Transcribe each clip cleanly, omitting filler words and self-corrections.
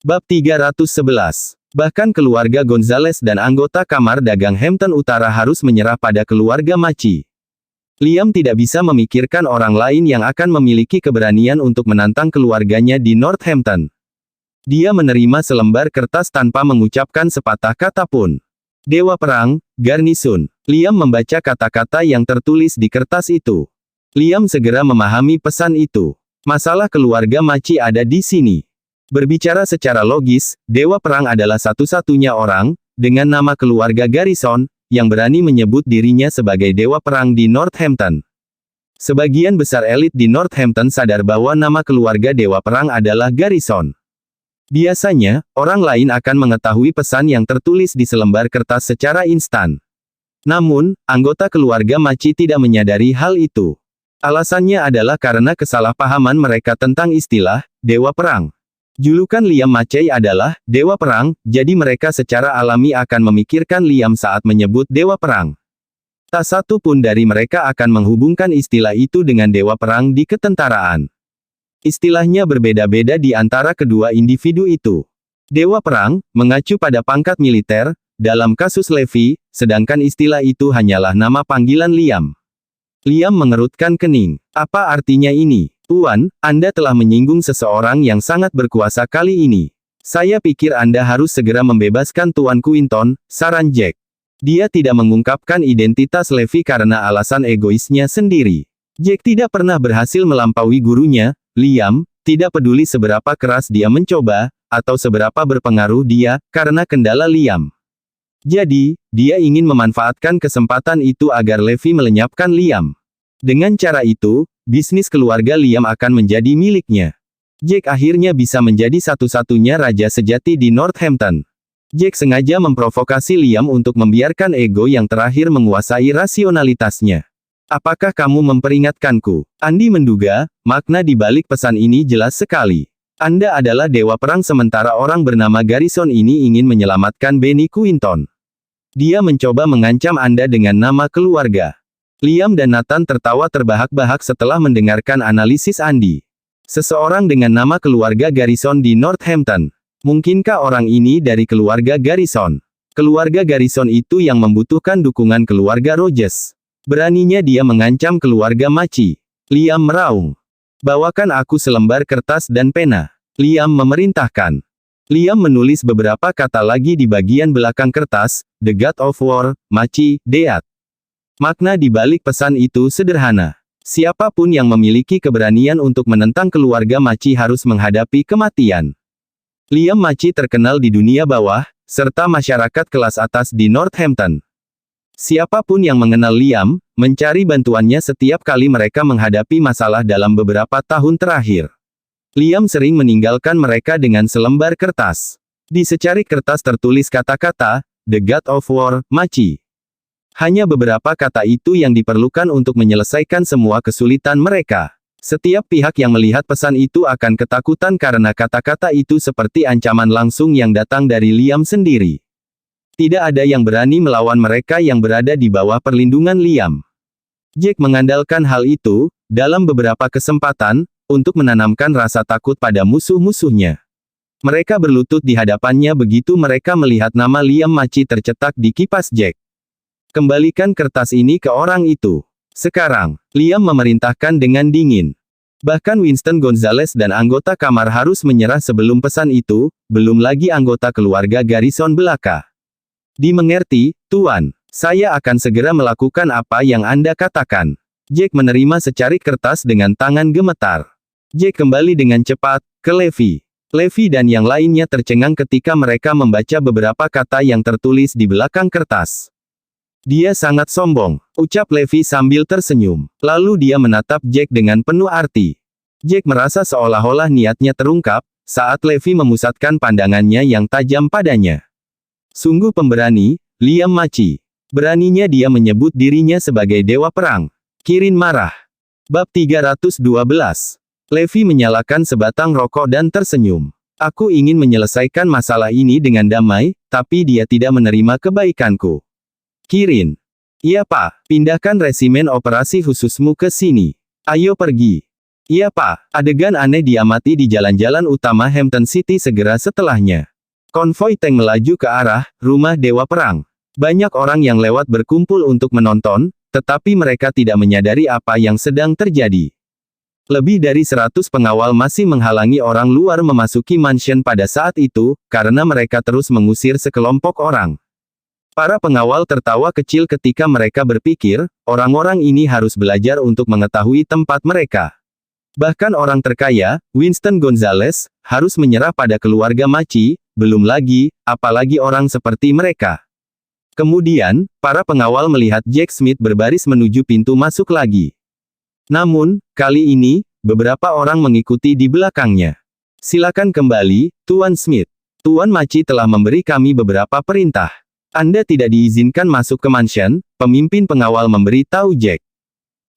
Bab 311. Bahkan keluarga Gonzales dan anggota Kamar Dagang Hampton Utara harus menyerah pada keluarga Maci. Liam tidak bisa memikirkan orang lain yang akan memiliki keberanian untuk menantang keluarganya di Northampton. Dia menerima selembar kertas tanpa mengucapkan sepatah kata pun. Dewa Perang, Garnison. Liam membaca kata-kata yang tertulis di kertas itu. Liam segera memahami pesan itu. Masalah keluarga Maci ada di sini. Berbicara secara logis, Dewa Perang adalah satu-satunya orang, dengan nama keluarga Garrison, yang berani menyebut dirinya sebagai Dewa Perang di Northampton. Sebagian besar elit di Northampton sadar bahwa nama keluarga Dewa Perang adalah Garrison. Biasanya, orang lain akan mengetahui pesan yang tertulis di selembar kertas secara instan. Namun, anggota keluarga Maci tidak menyadari hal itu. Alasannya adalah karena kesalahpahaman mereka tentang istilah Dewa Perang. Julukan Liam Mackey adalah Dewa Perang, jadi mereka secara alami akan memikirkan Liam saat menyebut Dewa Perang. Tak satu pun dari mereka akan menghubungkan istilah itu dengan Dewa Perang di ketentaraan. Istilahnya berbeda-beda di antara kedua individu itu. Dewa Perang mengacu pada pangkat militer dalam kasus Levi, sedangkan istilah itu hanyalah nama panggilan Liam. Liam mengerutkan kening. Apa artinya ini? Tuan, Anda telah menyinggung seseorang yang sangat berkuasa kali ini. Saya pikir Anda harus segera membebaskan Tuan Quinton, saran Jack. Dia tidak mengungkapkan identitas Levi karena alasan egoisnya sendiri. Jack tidak pernah berhasil melampaui gurunya, Liam, tidak peduli seberapa keras dia mencoba, atau seberapa berpengaruh dia, karena kendala Liam. Jadi, dia ingin memanfaatkan kesempatan itu agar Levi melenyapkan Liam. Dengan cara itu, bisnis keluarga Liam akan menjadi miliknya. Jack akhirnya bisa menjadi satu-satunya raja sejati di Northampton. Jack sengaja memprovokasi Liam untuk membiarkan ego yang terakhir menguasai rasionalitasnya. Apakah kamu memperingatkanku? Andy menduga, makna di balik pesan ini jelas sekali. Anda adalah Dewa Perang sementara orang bernama Garrison ini ingin menyelamatkan Benny Quinton. Dia mencoba mengancam Anda dengan nama keluarga. Liam dan Nathan tertawa terbahak-bahak setelah mendengarkan analisis Andy. Seseorang dengan nama keluarga Garrison di Northampton. Mungkinkah orang ini dari keluarga Garrison? Keluarga Garrison itu yang membutuhkan dukungan keluarga Rogers. Beraninya dia mengancam keluarga Maci. Liam meraung. Bawakan aku selembar kertas dan pena. Liam memerintahkan. Liam menulis beberapa kata lagi di bagian belakang kertas, The God of War, Maci, Deat. Makna di balik pesan itu sederhana. Siapapun yang memiliki keberanian untuk menentang keluarga Maci harus menghadapi kematian. Liam Maci terkenal di dunia bawah, serta masyarakat kelas atas di Northampton. Siapapun yang mengenal Liam, mencari bantuannya setiap kali mereka menghadapi masalah dalam beberapa tahun terakhir. Liam sering meninggalkan mereka dengan selembar kertas. Di secarik kertas tertulis kata-kata, The God of War, Maci. Hanya beberapa kata itu yang diperlukan untuk menyelesaikan semua kesulitan mereka. Setiap pihak yang melihat pesan itu akan ketakutan karena kata-kata itu seperti ancaman langsung yang datang dari Liam sendiri. Tidak ada yang berani melawan mereka yang berada di bawah perlindungan Liam. Jack mengandalkan hal itu, dalam beberapa kesempatan, untuk menanamkan rasa takut pada musuh-musuhnya. Mereka berlutut di hadapannya begitu mereka melihat nama Liam Maci tercetak di kipas Jack. Kembalikan kertas ini ke orang itu. Sekarang, Liam memerintahkan dengan dingin. Bahkan Winston Gonzales dan anggota kamar harus menyerah sebelum pesan itu, belum lagi anggota keluarga Garrison belaka. Dimengerti, Tuan. Saya akan segera melakukan apa yang Anda katakan. Jack menerima secarik kertas dengan tangan gemetar. Jack kembali dengan cepat ke Levi. Levi dan yang lainnya tercengang ketika mereka membaca beberapa kata yang tertulis di belakang kertas. Dia sangat sombong, ucap Levi sambil tersenyum. Lalu dia menatap Jack dengan penuh arti. Jack merasa seolah-olah niatnya terungkap, saat Levi memusatkan pandangannya yang tajam padanya. Sungguh pemberani, Liam Maci. Beraninya dia menyebut dirinya sebagai Dewa Perang. Kirin marah. Bab 312. Levi menyalakan sebatang rokok dan tersenyum. Aku ingin menyelesaikan masalah ini dengan damai, tapi dia tidak menerima kebaikanku. Kirin. Iya Pak, pindahkan resimen operasi khususmu ke sini. Ayo pergi. Iya Pak, adegan aneh diamati di jalan-jalan utama Hampton City segera setelahnya. Konvoi tank melaju ke arah rumah Dewa Perang. Banyak orang yang lewat berkumpul untuk menonton, tetapi mereka tidak menyadari apa yang sedang terjadi. Lebih dari 100 pengawal masih menghalangi orang luar memasuki mansion pada saat itu, karena mereka terus mengusir sekelompok orang. Para pengawal tertawa kecil ketika mereka berpikir, orang-orang ini harus belajar untuk mengetahui tempat mereka. Bahkan orang terkaya, Winston Gonzales, harus menyerah pada keluarga Maci, belum lagi, apalagi orang seperti mereka. Kemudian, para pengawal melihat Jack Smith berbaris menuju pintu masuk lagi. Namun, kali ini, beberapa orang mengikuti di belakangnya. Silakan kembali, Tuan Smith. Tuan Maci telah memberi kami beberapa perintah. Anda tidak diizinkan masuk ke mansion, pemimpin pengawal memberi tahu Jack.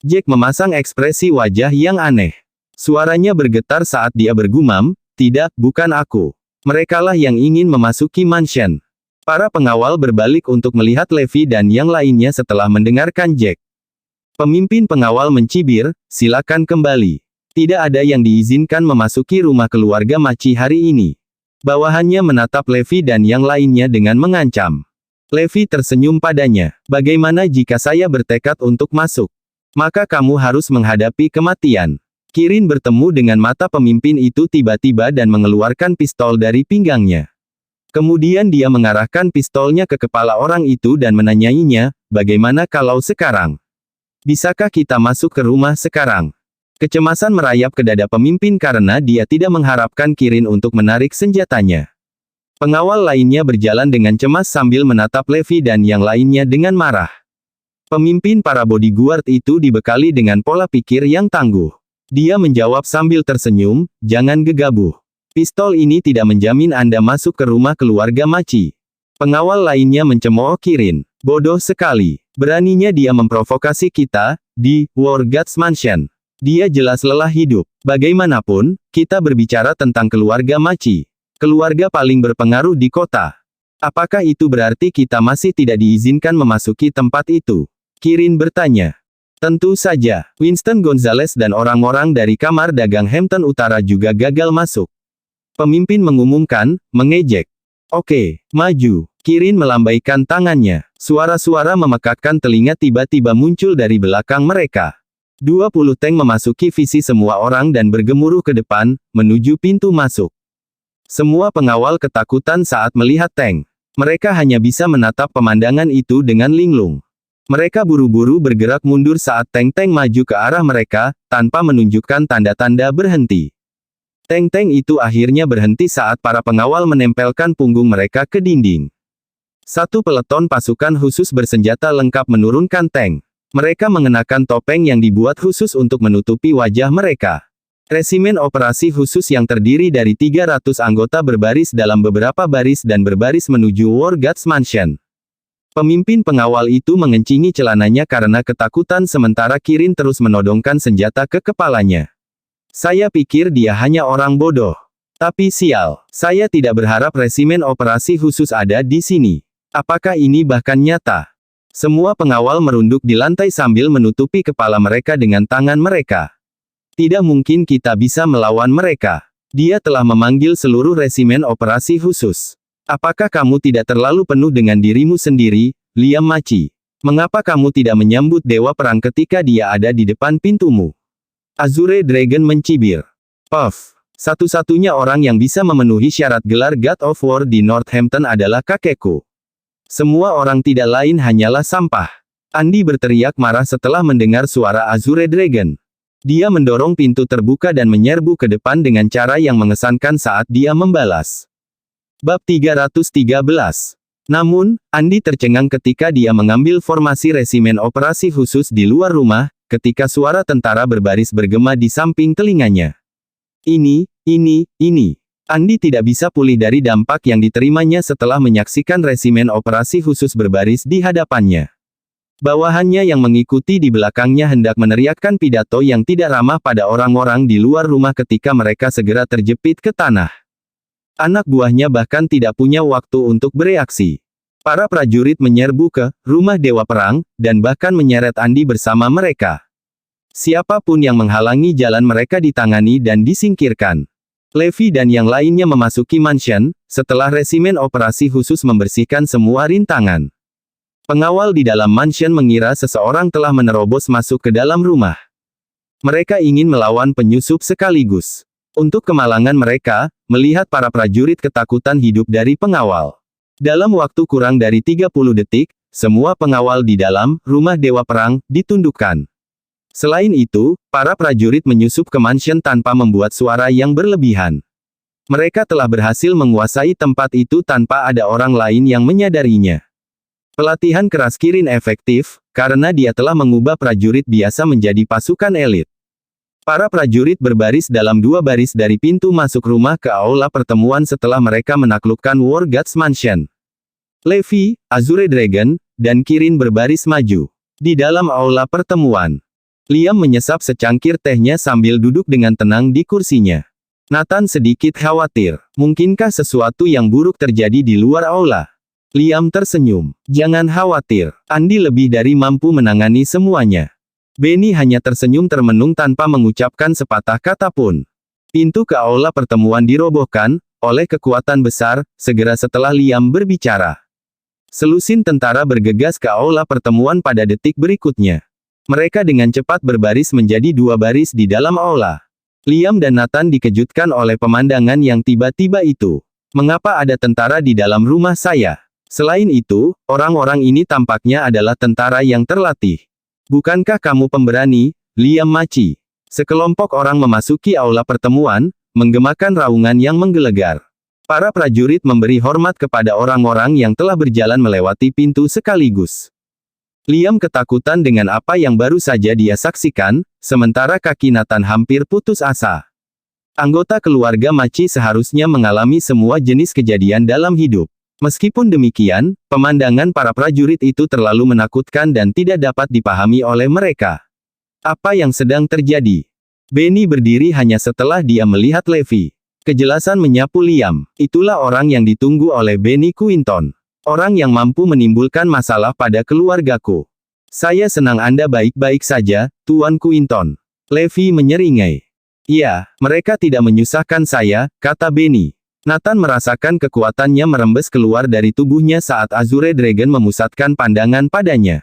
Jack memasang ekspresi wajah yang aneh. Suaranya bergetar saat dia bergumam, tidak, bukan aku. Merekalah yang ingin memasuki mansion. Para pengawal berbalik untuk melihat Levi dan yang lainnya setelah mendengarkan Jack. Pemimpin pengawal mencibir, silakan kembali. Tidak ada yang diizinkan memasuki rumah keluarga Maci hari ini. Bawahannya menatap Levi dan yang lainnya dengan mengancam. Levi tersenyum padanya. Bagaimana jika saya bertekad untuk masuk? Maka kamu harus menghadapi kematian. Kirin bertemu dengan mata pemimpin itu tiba-tiba dan mengeluarkan pistol dari pinggangnya. Kemudian dia mengarahkan pistolnya ke kepala orang itu dan menanyainya, bagaimana kalau sekarang? Bisakah kita masuk ke rumah sekarang? Kecemasan merayap ke dada pemimpin karena dia tidak mengharapkan Kirin untuk menarik senjatanya. Pengawal lainnya berjalan dengan cemas sambil menatap Levi dan yang lainnya dengan marah. Pemimpin para bodyguard itu dibekali dengan pola pikir yang tangguh. Dia menjawab sambil tersenyum, jangan gegabah. Pistol ini tidak menjamin Anda masuk ke rumah keluarga Maci. Pengawal lainnya mencemooh Kirin. Bodoh sekali. Beraninya dia memprovokasi kita, di War Gods Mansion. Dia jelas lelah hidup. Bagaimanapun, kita berbicara tentang keluarga Maci. Keluarga paling berpengaruh di kota. Apakah itu berarti kita masih tidak diizinkan memasuki tempat itu? Kirin bertanya. Tentu saja, Winston Gonzales dan orang-orang dari kamar dagang Hampton Utara juga gagal masuk. Pemimpin mengumumkan, mengejek. Oke, maju. Kirin melambaikan tangannya. Suara-suara memekakkan telinga tiba-tiba muncul dari belakang mereka. 20 tank memasuki visi semua orang dan bergemuruh ke depan, menuju pintu masuk. Semua pengawal ketakutan saat melihat tank. Mereka hanya bisa menatap pemandangan itu dengan linglung. Mereka buru-buru bergerak mundur saat tank-tank maju ke arah mereka, tanpa menunjukkan tanda-tanda berhenti. Tank-tank itu akhirnya berhenti saat para pengawal menempelkan punggung mereka ke dinding. Satu peleton pasukan khusus bersenjata lengkap menurunkan tank. Mereka mengenakan topeng yang dibuat khusus untuk menutupi wajah mereka. Resimen operasi khusus yang terdiri dari 300 anggota berbaris dalam beberapa baris dan berbaris menuju War Gods Mansion. Pemimpin pengawal itu mengencingi celananya karena ketakutan sementara Kirin terus menodongkan senjata ke kepalanya. Saya pikir dia hanya orang bodoh. Tapi sial, saya tidak berharap resimen operasi khusus ada di sini. Apakah ini bahkan nyata? Semua pengawal merunduk di lantai sambil menutupi kepala mereka dengan tangan mereka. Tidak mungkin kita bisa melawan mereka. Dia telah memanggil seluruh resimen operasi khusus. Apakah kamu tidak terlalu penuh dengan dirimu sendiri, Liam Maci? Mengapa kamu tidak menyambut Dewa Perang ketika dia ada di depan pintumu? Azure Dragon mencibir. Puff. Satu-satunya orang yang bisa memenuhi syarat gelar God of War di Northampton adalah kakekku. Semua orang tidak lain hanyalah sampah. Andy berteriak marah setelah mendengar suara Azure Dragon. Dia mendorong pintu terbuka dan menyerbu ke depan dengan cara yang mengesankan saat dia membalas. Bab 313. Namun, Andy tercengang ketika dia mengambil formasi resimen operasi khusus di luar rumah, ketika suara tentara berbaris bergema di samping telinganya. Ini. Andy tidak bisa pulih dari dampak yang diterimanya setelah menyaksikan resimen operasi khusus berbaris di hadapannya. Bawahannya yang mengikuti di belakangnya hendak meneriakkan pidato yang tidak ramah pada orang-orang di luar rumah ketika mereka segera terjepit ke tanah. Anak buahnya bahkan tidak punya waktu untuk bereaksi. Para prajurit menyerbu ke rumah Dewa Perang, dan bahkan menyeret Andy bersama mereka. Siapapun yang menghalangi jalan mereka ditangani dan disingkirkan. Levi dan yang lainnya memasuki mansion, setelah resimen operasi khusus membersihkan semua rintangan. Pengawal di dalam mansion mengira seseorang telah menerobos masuk ke dalam rumah. Mereka ingin melawan penyusup sekaligus. Untuk kemalangan mereka, melihat para prajurit ketakutan hidup dari pengawal. Dalam waktu kurang dari 30 detik, semua pengawal di dalam rumah Dewa Perang ditundukkan. Selain itu, para prajurit menyusup ke mansion tanpa membuat suara yang berlebihan. Mereka telah berhasil menguasai tempat itu tanpa ada orang lain yang menyadarinya. Pelatihan keras Kirin efektif, karena dia telah mengubah prajurit biasa menjadi pasukan elit. Para prajurit berbaris dalam dua baris dari pintu masuk rumah ke aula pertemuan setelah mereka menaklukkan War Gods Mansion. Levi, Azure Dragon, dan Kirin berbaris maju. Di dalam aula pertemuan, Liam menyesap secangkir tehnya sambil duduk dengan tenang di kursinya. Nathan sedikit khawatir. Mungkinkah sesuatu yang buruk terjadi di luar aula? Liam tersenyum. Jangan khawatir. Andi lebih dari mampu menangani semuanya. Benny hanya tersenyum termenung tanpa mengucapkan sepatah kata pun. Pintu ke aula pertemuan dirobohkan oleh kekuatan besar, segera setelah Liam berbicara. Selusin tentara bergegas ke aula pertemuan pada detik berikutnya. Mereka dengan cepat berbaris menjadi dua baris di dalam aula. Liam dan Nathan dikejutkan oleh pemandangan yang tiba-tiba itu. Mengapa ada tentara di dalam rumah saya? Selain itu, orang-orang ini tampaknya adalah tentara yang terlatih. Bukankah kamu pemberani, Liam Maci? Sekelompok orang memasuki aula pertemuan, menggemakan raungan yang menggelegar. Para prajurit memberi hormat kepada orang-orang yang telah berjalan melewati pintu sekaligus. Liam ketakutan dengan apa yang baru saja dia saksikan, sementara kaki Nathan hampir putus asa. Anggota keluarga Maci seharusnya mengalami semua jenis kejadian dalam hidup. Meskipun demikian, pemandangan para prajurit itu terlalu menakutkan dan tidak dapat dipahami oleh mereka. Apa yang sedang terjadi? Benny berdiri hanya setelah dia melihat Levi. Kejelasan menyapu Liam. Itulah orang yang ditunggu oleh Benny Quinton. Orang yang mampu menimbulkan masalah pada keluargaku. Saya senang Anda baik-baik saja, Tuan Quinton. Levi menyeringai. Ya, mereka tidak menyusahkan saya, kata Benny. Nathan merasakan kekuatannya merembes keluar dari tubuhnya saat Azure Dragon memusatkan pandangan padanya.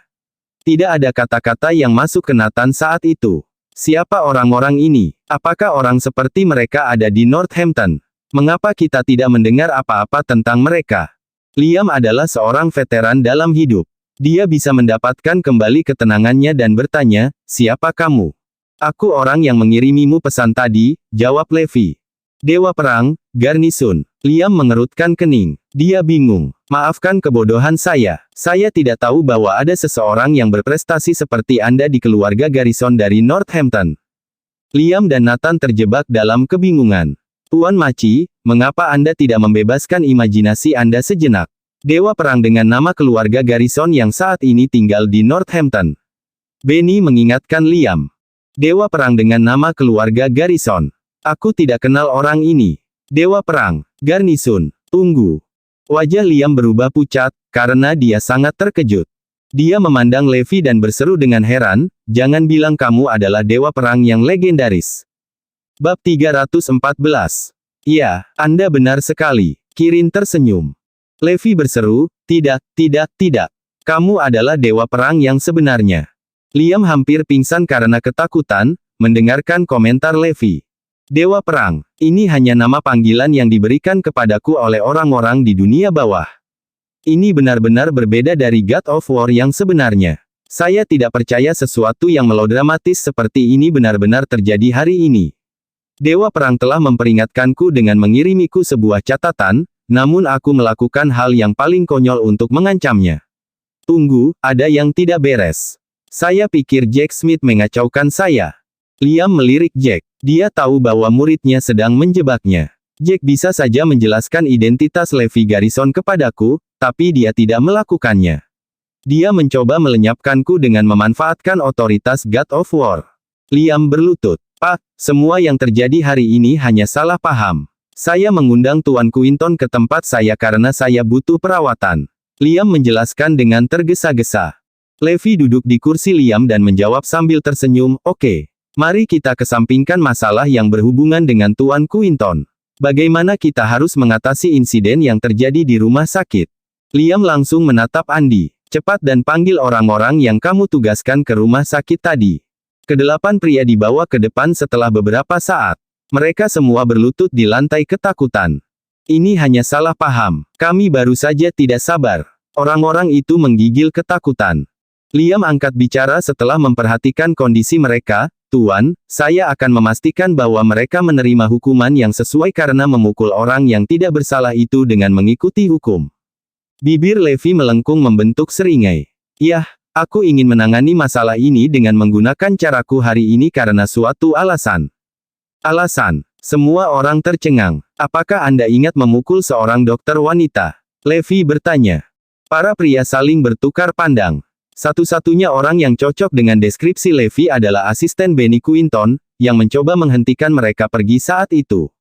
Tidak ada kata-kata yang masuk ke Nathan saat itu. Siapa orang-orang ini? Apakah orang seperti mereka ada di Northampton? Mengapa kita tidak mendengar apa-apa tentang mereka? Liam adalah seorang veteran dalam hidup. Dia bisa mendapatkan kembali ketenangannya dan bertanya, siapa kamu? Aku orang yang mengirimimu pesan tadi, jawab Levi. Dewa Perang, Garnison. Liam mengerutkan kening. Dia bingung. Maafkan kebodohan saya. Saya tidak tahu bahwa ada seseorang yang berprestasi seperti Anda di keluarga Garrison dari Northampton. Liam dan Nathan terjebak dalam kebingungan. Tuan Maci, mengapa Anda tidak membebaskan imajinasi Anda sejenak? Dewa Perang dengan nama keluarga Garrison yang saat ini tinggal di Northampton. Benny mengingatkan Liam. Dewa Perang dengan nama keluarga Garrison. Aku tidak kenal orang ini. Dewa Perang, Garnison, tunggu. Wajah Liam berubah pucat, karena dia sangat terkejut. Dia memandang Levi dan berseru dengan heran, jangan bilang kamu adalah Dewa Perang yang legendaris. Bab 314. Ya, Anda benar sekali. Kirin tersenyum. Levi berseru, tidak. Kamu adalah Dewa Perang yang sebenarnya. Liam hampir pingsan karena ketakutan, mendengarkan komentar Levi. Dewa Perang, ini hanya nama panggilan yang diberikan kepadaku oleh orang-orang di dunia bawah. Ini benar-benar berbeda dari God of War yang sebenarnya. Saya tidak percaya sesuatu yang melodramatis seperti ini benar-benar terjadi hari ini. Dewa Perang telah memperingatkanku dengan mengirimiku sebuah catatan, namun aku melakukan hal yang paling konyol untuk mengancamnya. Tunggu, ada yang tidak beres. Saya pikir Jack Smith mengacaukan saya. Liam melirik Jack. Dia tahu bahwa muridnya sedang menjebaknya. Jack bisa saja menjelaskan identitas Levi Garrison kepadaku, tapi dia tidak melakukannya. Dia mencoba melenyapkanku dengan memanfaatkan otoritas God of War. Liam berlutut. Pak, semua yang terjadi hari ini hanya salah paham. Saya mengundang Tuan Quinton ke tempat saya karena saya butuh perawatan. Liam menjelaskan dengan tergesa-gesa. Levi duduk di kursi Liam dan menjawab sambil tersenyum, "Oke. Mari kita kesampingkan masalah yang berhubungan dengan Tuan Quinton. Bagaimana kita harus mengatasi insiden yang terjadi di rumah sakit?" Liam langsung menatap Andy. "Cepat dan panggil orang-orang yang kamu tugaskan ke rumah sakit tadi." Kedelapan pria dibawa ke depan setelah beberapa saat. Mereka semua berlutut di lantai ketakutan. "Ini hanya salah paham. Kami baru saja tidak sabar." Orang-orang itu menggigil ketakutan. Liam angkat bicara setelah memperhatikan kondisi mereka, "Tuan, saya akan memastikan bahwa mereka menerima hukuman yang sesuai karena memukul orang yang tidak bersalah itu dengan mengikuti hukum." Bibir Levi melengkung membentuk seringai. "Yah, aku ingin menangani masalah ini dengan menggunakan caraku hari ini karena suatu alasan." "Alasan?" Semua orang tercengang. "Apakah Anda ingat memukul seorang dokter wanita?" Levi bertanya. Para pria saling bertukar pandang. Satu-satunya orang yang cocok dengan deskripsi Levi adalah asisten Benny Quinton, yang mencoba menghentikan mereka pergi saat itu.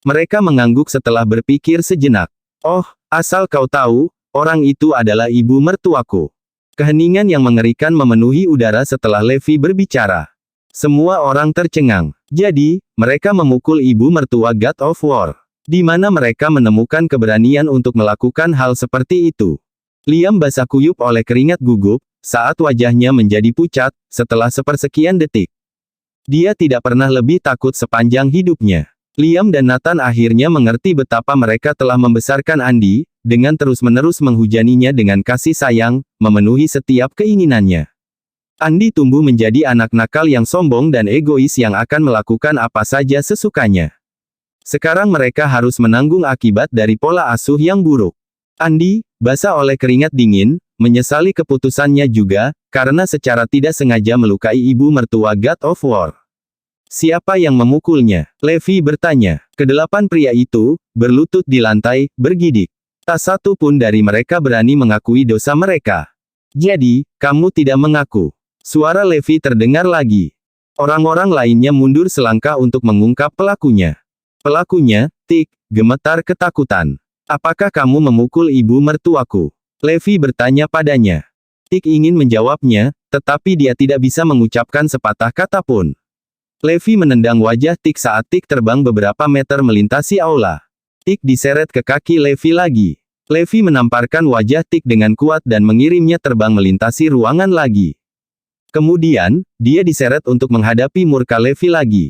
Mereka mengangguk setelah berpikir sejenak. "Oh, asal kau tahu, orang itu adalah ibu mertuaku." Keheningan yang mengerikan memenuhi udara setelah Levi berbicara. Semua orang tercengang. Jadi, mereka memukul ibu mertua God of War. Di mana mereka menemukan keberanian untuk melakukan hal seperti itu? Liam basah kuyup oleh keringat gugup, saat wajahnya menjadi pucat, setelah sepersekian detik. Dia tidak pernah lebih takut sepanjang hidupnya. Liam dan Nathan akhirnya mengerti betapa mereka telah membesarkan Andy, dengan terus-menerus menghujaninya dengan kasih sayang, memenuhi setiap keinginannya. Andy tumbuh menjadi anak nakal yang sombong dan egois yang akan melakukan apa saja sesukanya. Sekarang mereka harus menanggung akibat dari pola asuh yang buruk. Andy, basah oleh keringat dingin, menyesali keputusannya juga, karena secara tidak sengaja melukai ibu mertua God of War. "Siapa yang memukulnya?" Levi bertanya. Kedelapan pria itu, berlutut di lantai, bergidik. Tak satu pun dari mereka berani mengakui dosa mereka. "Jadi, kamu tidak mengaku?" Suara Levi terdengar lagi. Orang-orang lainnya mundur selangkah untuk mengungkap pelakunya. "Pelakunya, Tik," gemetar ketakutan. "Apakah kamu memukul ibu mertuaku?" Levi bertanya padanya. Tik ingin menjawabnya, tetapi dia tidak bisa mengucapkan sepatah kata pun. Levi menendang wajah Tik saat Tik terbang beberapa meter melintasi aula. Tik diseret ke kaki Levi lagi. Levi menamparkan wajah Tik dengan kuat dan mengirimnya terbang melintasi ruangan lagi. Kemudian, dia diseret untuk menghadapi murka Levi lagi.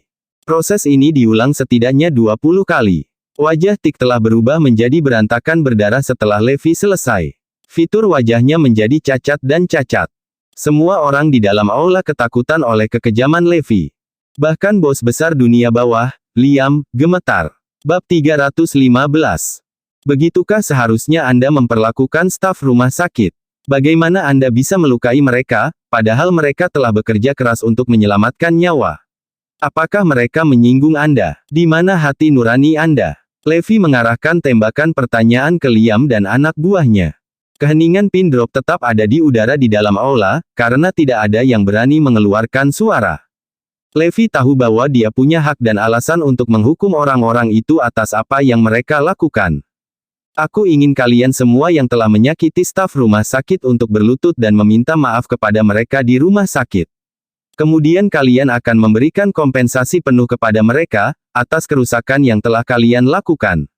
Proses ini diulang setidaknya 20 kali. Wajah Tik telah berubah menjadi berantakan berdarah setelah Levi selesai. Fitur wajahnya menjadi cacat dan cacat. Semua orang di dalam aula ketakutan oleh kekejaman Levi. Bahkan bos besar dunia bawah, Liam, gemetar. Bab 315. Begitukah seharusnya Anda memperlakukan staf rumah sakit? Bagaimana Anda bisa melukai mereka, padahal mereka telah bekerja keras untuk menyelamatkan nyawa? Apakah mereka menyinggung Anda? Di mana hati nurani Anda? Levi mengarahkan tembakan pertanyaan ke Liam dan anak buahnya. Keheningan pin drop tetap ada di udara di dalam aula, karena tidak ada yang berani mengeluarkan suara. Levi tahu bahwa dia punya hak dan alasan untuk menghukum orang-orang itu atas apa yang mereka lakukan. "Aku ingin kalian semua yang telah menyakiti staf rumah sakit untuk berlutut dan meminta maaf kepada mereka di rumah sakit. Kemudian kalian akan memberikan kompensasi penuh kepada mereka, atas kerusakan yang telah kalian lakukan."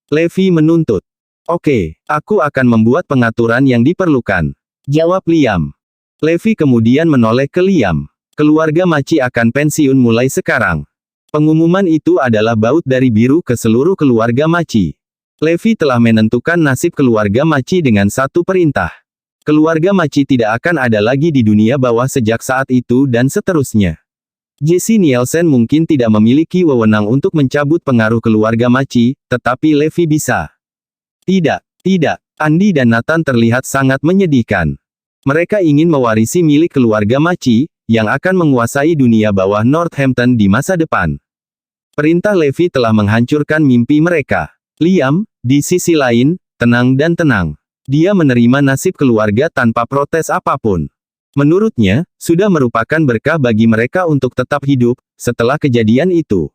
Levi menuntut. "Oke, aku akan membuat pengaturan yang diperlukan," jawab Liam. Levi kemudian menoleh ke Liam. "Keluarga Maci akan pensiun mulai sekarang." Pengumuman itu adalah baut dari biru ke seluruh keluarga Maci. Levi telah menentukan nasib keluarga Maci dengan satu perintah. Keluarga Maci tidak akan ada lagi di dunia bawah sejak saat itu dan seterusnya. Jesse Nielsen mungkin tidak memiliki wewenang untuk mencabut pengaruh keluarga Maci, tetapi Levi bisa. Tidak. Andy dan Nathan terlihat sangat menyedihkan. Mereka ingin mewarisi milik keluarga Maci, yang akan menguasai dunia bawah Northampton di masa depan. Perintah Levi telah menghancurkan mimpi mereka. Liam, di sisi lain, tenang dan tenang. Dia menerima nasib keluarga tanpa protes apapun. Menurutnya, sudah merupakan berkah bagi mereka untuk tetap hidup, setelah kejadian itu.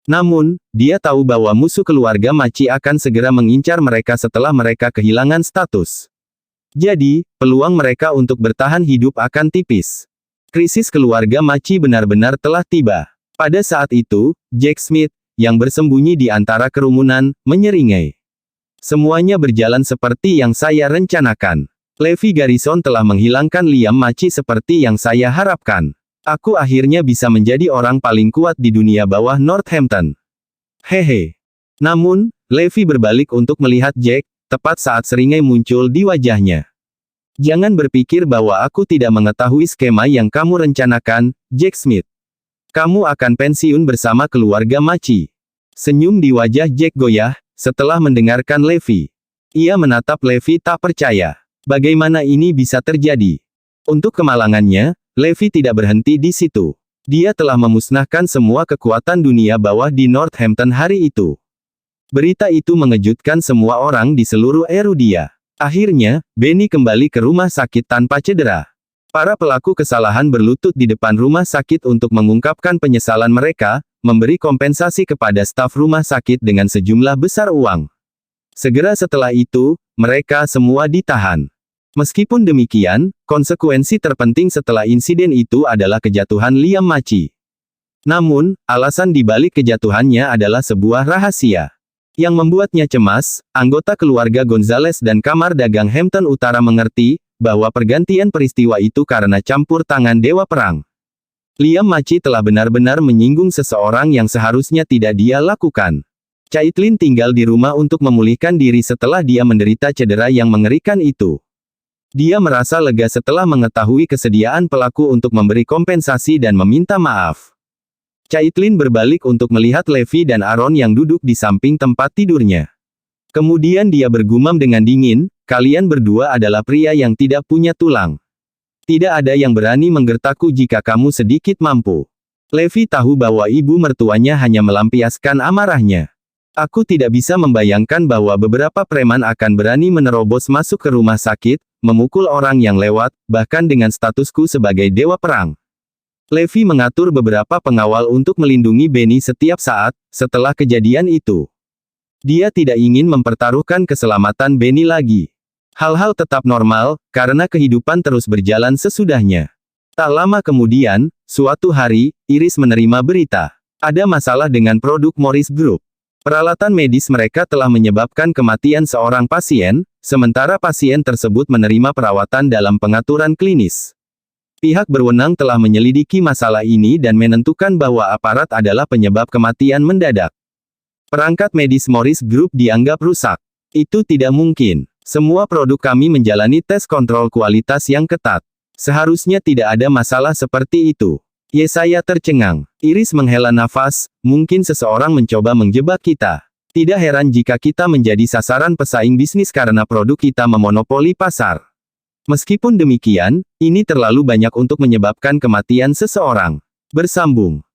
Namun, dia tahu bahwa musuh keluarga Maci akan segera mengincar mereka setelah mereka kehilangan status. Jadi, peluang mereka untuk bertahan hidup akan tipis. Krisis keluarga Maci benar-benar telah tiba. Pada saat itu, Jack Smith, yang bersembunyi di antara kerumunan, menyeringai. Semuanya berjalan seperti yang saya rencanakan. Levi Garrison telah menghilangkan Liam Maci seperti yang saya harapkan. Aku akhirnya bisa menjadi orang paling kuat di dunia bawah Northampton. Hehe. Namun, Levi berbalik untuk melihat Jack, tepat saat seringai muncul di wajahnya. Jangan berpikir bahwa aku tidak mengetahui skema yang kamu rencanakan, Jack Smith. Kamu akan pensiun bersama keluarga Maci. Senyum di wajah Jack goyah, setelah mendengarkan Levi. Ia menatap Levi tak percaya. Bagaimana ini bisa terjadi? Untuk kemalangannya, Levi tidak berhenti di situ. Dia telah memusnahkan semua kekuatan dunia bawah di Northampton hari itu. Berita itu mengejutkan semua orang di seluruh Erudia. Akhirnya, Benny kembali ke rumah sakit tanpa cedera. Para pelaku kesalahan berlutut di depan rumah sakit untuk mengungkapkan penyesalan mereka, memberi kompensasi kepada staf rumah sakit dengan sejumlah besar uang. Segera setelah itu, mereka semua ditahan. Meskipun demikian, konsekuensi terpenting setelah insiden itu adalah kejatuhan Liam Maci. Namun, alasan di balik kejatuhannya adalah sebuah rahasia. Yang membuatnya cemas, anggota keluarga Gonzales dan Kamar Dagang Hampton Utara mengerti, bahwa pergantian peristiwa itu karena campur tangan Dewa Perang. Liam Maci telah benar-benar menyinggung seseorang yang seharusnya tidak dia lakukan. Caitlin tinggal di rumah untuk memulihkan diri setelah dia menderita cedera yang mengerikan itu. Dia merasa lega setelah mengetahui kesediaan pelaku untuk memberi kompensasi dan meminta maaf. Caitlin berbalik untuk melihat Levi dan Aaron yang duduk di samping tempat tidurnya. Kemudian dia bergumam dengan dingin, kalian berdua adalah pria yang tidak punya tulang. Tidak ada yang berani menggertakku jika kamu sedikit mampu. Levi tahu bahwa ibu mertuanya hanya melampiaskan amarahnya. Aku tidak bisa membayangkan bahwa beberapa preman akan berani menerobos masuk ke rumah sakit, memukul orang yang lewat, bahkan dengan statusku sebagai Dewa Perang. Levi mengatur beberapa pengawal untuk melindungi Benny setiap saat, setelah kejadian itu. Dia tidak ingin mempertaruhkan keselamatan Benny lagi. Hal-hal tetap normal, karena kehidupan terus berjalan sesudahnya. Tak lama kemudian, suatu hari, Iris menerima berita. Ada masalah dengan produk Morris Group. Peralatan medis mereka telah menyebabkan kematian seorang pasien, sementara pasien tersebut menerima perawatan dalam pengaturan klinis. Pihak berwenang telah menyelidiki masalah ini dan menentukan bahwa aparat adalah penyebab kematian mendadak. Perangkat medis Morris Group dianggap rusak. Itu tidak mungkin. Semua produk kami menjalani tes kontrol kualitas yang ketat. Seharusnya tidak ada masalah seperti itu. Yesaya tercengang. Iris menghela nafas, mungkin seseorang mencoba menjebak kita. Tidak heran jika kita menjadi sasaran pesaing bisnis karena produk kita memonopoli pasar. Meskipun demikian, ini terlalu banyak untuk menyebabkan kematian seseorang. Bersambung.